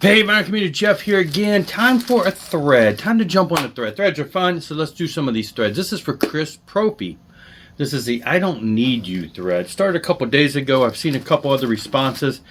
Hey, my community, Jeff here again. Time for a thread. Time to jump on a thread. Threads are fun, so let's do some of these threads. This is for Chris Propey. This is the I Don't Need You thread. Started a couple days ago. I've seen a couple other responses.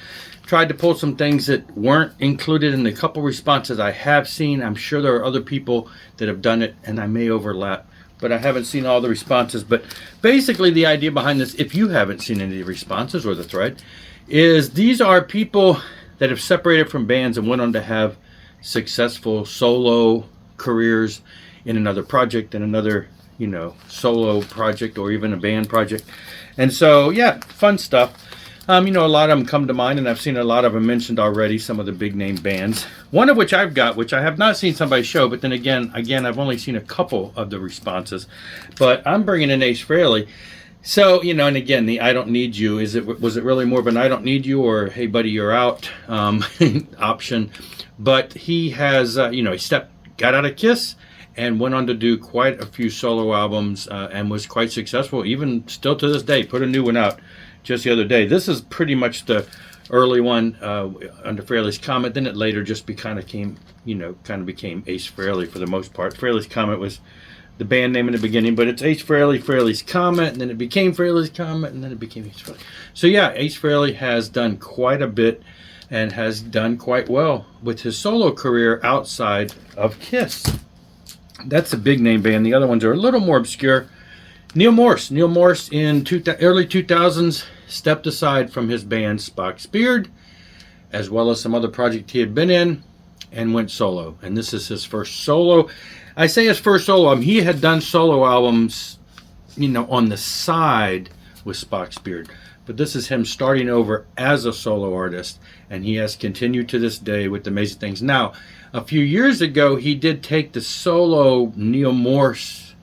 Tried to pull some things that weren't included in the couple responses I have seen. I'm sure there are other people that have done it, and I may overlap, but I haven't seen all the responses. But basically, the idea behind this, if you haven't seen any of the responses or the thread, is these are people that have separated from bands and went on to have successful solo careers in another project, in another, solo project, or even a band project. And so, yeah, fun stuff. A lot of them come to mind, and I've seen a lot of them mentioned already, some of the big name bands. One of which I've got, which I have not seen somebody show, but then again, I've only seen a couple of the responses. But I'm bringing in Ace Frehley. So, and again, the I don't need you, was it really more of an I don't need you or hey buddy, you're out option? But he has, got out of Kiss and went on to do quite a few solo albums and was quite successful, even still to this day. Put a new one out just the other day. This is pretty much the early one under Frehley's Comet. Then it later just became Ace Frehley for the most part. Frehley's Comet was the band name in the beginning, but it's Ace Frehley, Frehley's Comet, and then it became Frehley's Comet, and then it became Ace Frehley. So yeah, Ace Frehley has done quite a bit and has done quite well with his solo career outside of Kiss. That's a big name band. The other ones are a little more obscure. Neil Morse in early 2000s stepped aside from his band Spock's Beard, as well as some other project he had been in, and went solo. And this is his first solo. I say his first solo album. He had done solo albums, on the side with Spock's Beard. But this is him starting over as a solo artist. And he has continued to this day with amazing things. Now, a few years ago, he did take the solo Neil Morse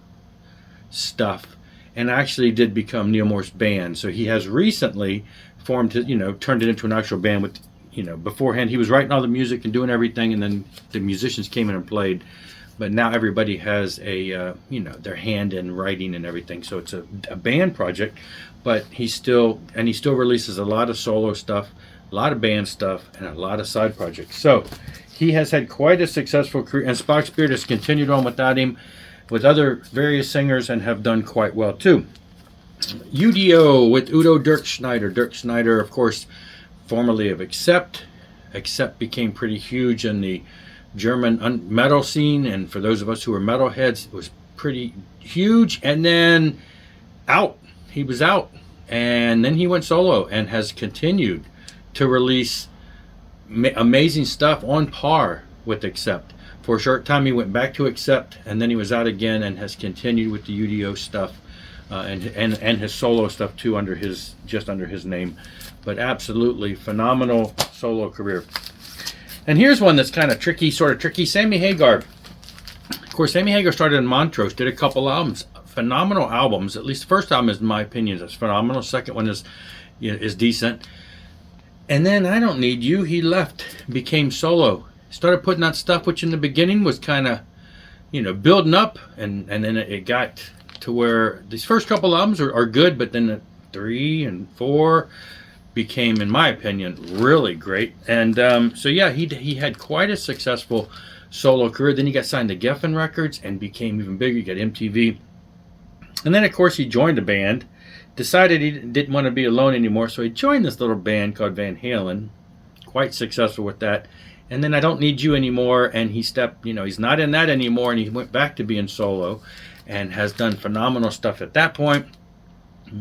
stuff and actually did become Neil Morse Band. So he has recently formed, turned it into an actual band with, beforehand he was writing all the music and doing everything, and then the musicians came in and played. But now everybody has a, their hand in writing and everything. So it's a band project, but he still releases a lot of solo stuff, a lot of band stuff, and a lot of side projects. So he has had quite a successful career, and Spock's Beard has continued on without him, with other various singers, and have done quite well too. UDO with Udo Dirkschneider. Dirkschneider, of course, formerly of Accept. Accept became pretty huge in the German metal scene, and for those of us who are metalheads, it was pretty huge. And then he was out, and then he went solo and has continued to release amazing stuff on par with Accept. For a short time he went back to Accept, and then he was out again and has continued with the UDO stuff and his solo stuff too, under his name. But absolutely phenomenal solo career. And here's one that's kind of tricky, Sammy Hagar. Of course, Sammy Hagar started in Montrose, did a couple albums, phenomenal albums. At least the first album, in my opinion, is phenomenal. Second one is decent. And then I Don't Need You, he left, became solo. Started putting out stuff which in the beginning was kind of, building up, and then it got to where these first couple albums are good, but then the 3 and 4 became, in my opinion, really great. And so yeah, he had quite a successful solo career. Then he got signed to Geffen Records and became even bigger. He got MTV. And then of course he joined a band, decided he didn't want to be alone anymore, so he joined this little band called Van Halen, quite successful with that. And then I Don't Need You anymore, and he stepped, he's not in that anymore, and he went back to being solo and has done phenomenal stuff at that point.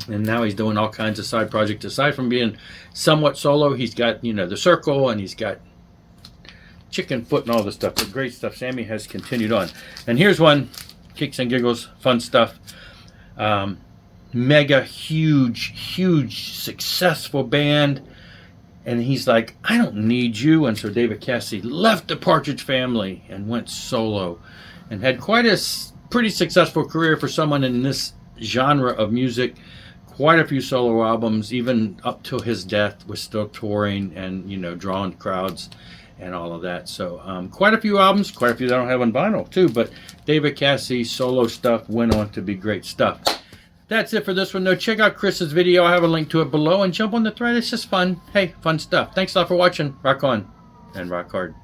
And now he's doing all kinds of side projects. Aside from being somewhat solo, he's got, The Circle, and he's got Chicken Foot and all this stuff. But great stuff. Sammy has continued on. And here's one, kicks and giggles, fun stuff. Mega huge successful band. And he's like, I don't need you. And so David Cassidy left the Partridge Family and went solo and had quite a pretty successful career for someone in this genre of music. Quite a few solo albums, even up till his death, was still touring and, drawing crowds and all of that. So quite a few albums, quite a few that I don't have on vinyl too. But David Cassidy's solo stuff went on to be great stuff. That's it for this one, though. Check out Chris's video. I have a link to it below, and jump on the thread. It's just fun. Hey, fun stuff. Thanks a lot for watching. Rock on. and rock hard.